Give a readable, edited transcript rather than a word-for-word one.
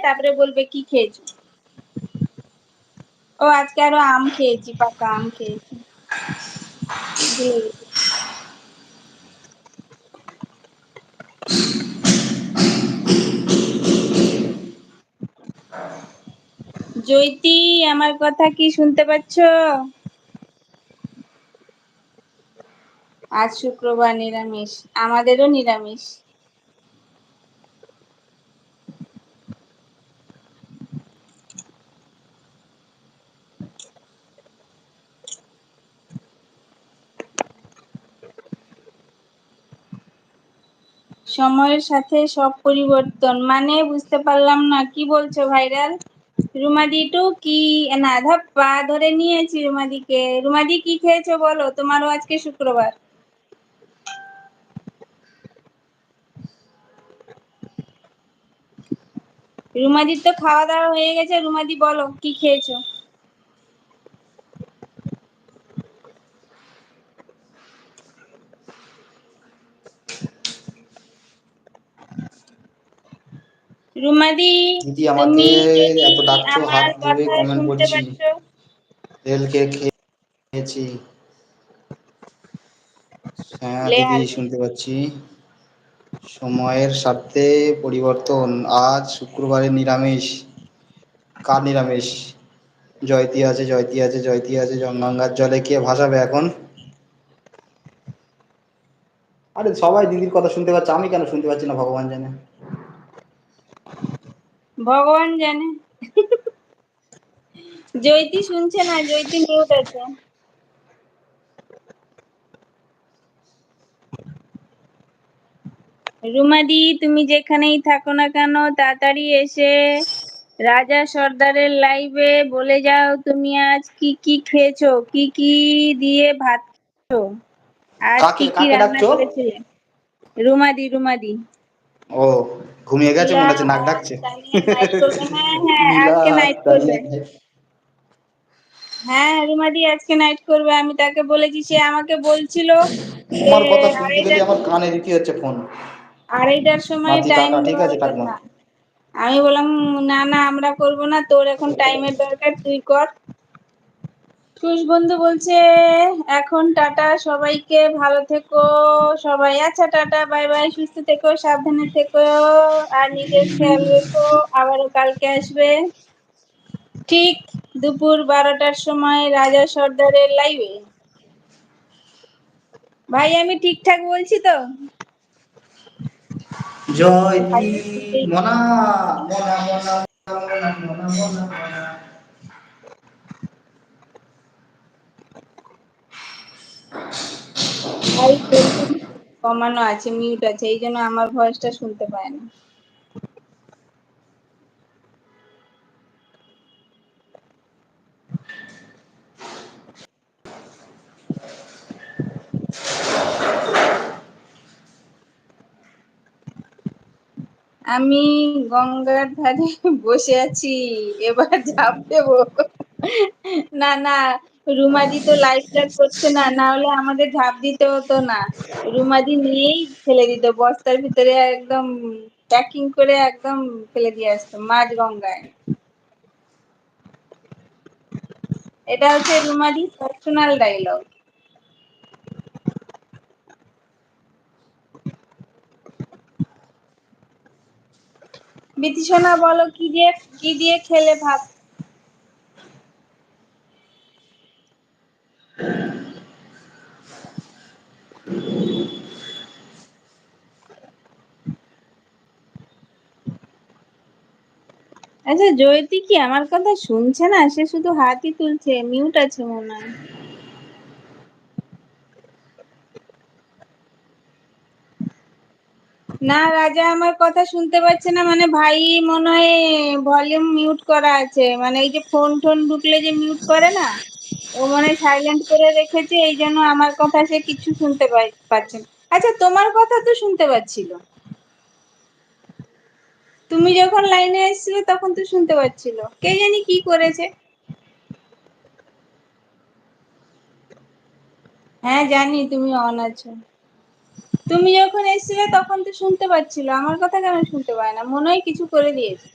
তারপরে বলবে কি খেয়েছো। ও আজকে আরো আম খেয়েছি, পাকা আম খেয়েছি, ভুলে গেছি। জয়তি, আমার কথা কি শুনতে পাচ্ছ? আজ শুক্রবার, নিরামিষ, আমাদেরও নিরামিষ। সময়ের সাথে সব পরিবর্তন মানে বুঝতে পারলাম না, কি বলছো ভাইরাল? রুমাদি টু কি? না, ধাপ পা ধরে নিয়েছি রুমাদিকে। রুমাদি কি খেয়েছো বলো, তোমারও আজকে শুক্রবার। রুমাদির তো খাওয়া দাওয়া হয়ে গেছে, রুমাদি বলো কি খেয়েছো। রুমাদি, দিদি আমাকে তুমি যদি এত ডাকছো, আমার হাত জোড়ে কথা কমেন্ট শুনতে করছি। পাচ্ছ? তেলকে খেয়েছি। হ্যাঁ লে দিদি হাল শুনতে পাচ্ছি। সময়ের সাথে পরিবর্তন, আজ শুক্রবারে নিরামিষ। কার নিরামিষ? জয়তি আছে, জয়তি আছে, জয়তি আছে। গঙ্গার জলে কে ভাসাবে এখন? আরে সবাই দিদির কথা শুনতে পাচ্ছে, আমি কেন শুনতে পাচ্ছি না ভগবান জানে। ভগবান জানে। জয়তি শুনছে না, জয়তি মিউট আছে। রুমাদি, তুমি যেখানেই থাকো না কেন তাড়াতাড়ি এসে রাজা সর্দারের লাইভে বলে যাও তুমি আজ কি কি খেয়েছো, কি কি দিয়ে ভাত খেয়েছো, আজ কাকে কি কি কাকে রান্না ডাকছো? করেছিলে। রুমাদি, রুমাদি। ও, ঘুমিয়ে গেছে নীলা, মনে হচ্ছে, নাক আজ ডাকছে। তানিয়া নাইট করবে। হ্যাঁ হ্যাঁ, নীলা আজকে নাইট করবে। তানিয়া। হ্যাঁ, রুমাদি আজকে নাইট করবে, আমি তাকে বলেছি। সে আমাকে বলছিল যে তোমার কথা শুনতে আড়াইটার গেলে আমার কানে রীতি হচ্ছে ফোন। আড়াইটার সময় নাতি টাইম টাটা, ঠিক দেওয়ার আছে, ঠাকুমা। কথা। আমি বললাম না না, আমরা করব না, তোর এখন টাইমের দরকার, তুই কর। খুশ বন্ধু বলছে এখন টাটা সবাইকে, ভালো থেকো সবাই। আচ্ছা টাটা, বাই বাই, সুস্থ থেকো, সাবধানে থেকো, আর নিজের খেয়াল রেখো। আবারও কালকে আসবে ঠিক দুপুর 12টার সময় রাজা সর্দারের লাইভে। ভাই আমি ঠিকঠাক বলছি তো? জয়তি। আগে শুনতেই মনা, মনা মনা মনা মনা মনা মনা। ভাই ভলিউম কমানো আছে, মিউট আছে, এই জন্য আমার ভয়েসটা শুনতে পায় না। আমি গঙ্গার ধারে বসে আছি, এবার ঝাঁপ দেবো। না না, রুমাদি তো লাইভ টাইভ করছে না, না হলে আমাদের ঝাঁপ দিতে হতো না। রুমাদি নিয়েই ফেলে দিত বস্তার ভিতরে, একদম প্যাকিং করে একদম ফেলে দিয়ে আসতো মাঝ গঙ্গায়। এটা হচ্ছে রুমাদি পার্সোনাল ডায়লগ। বিতিশোনা বলো, কি দিয়ে খেলে ভাত? আচ্ছা জয়তি কি আমার কথা শুনছে না? সে শুধু হাতই তুলছে, মিউট আছে মনে হয়। না, রাজা আমার কথা শুনতে পাচ্ছে না, মানে ভাই মনে হয় ভলিউম মিউট করা আছে, মানে এই যে ফোন টোন ঢুকলে যে মিউট করে না, ও মনে হয় সাইলেন্ট করে রেখেছে, এই জন্য আমার কথা সে কিছু শুনতে পাচ্ছে না। আচ্ছা তোমার কথা তো শুনতে পাচ্ছিল, তুমি যখন লাইনে এসেছিলে তখন তো শুনতে পাচ্ছিল, কে জানি কি করেছে। হ্যাঁ জানি তুমি অন আছো। তুমি যখন এসেছিলে তখন তো শুনতে পাচ্ছিল, আমার কথা কেন শুনতে পায় না? মনে হয় কিছু করে দিয়েছে।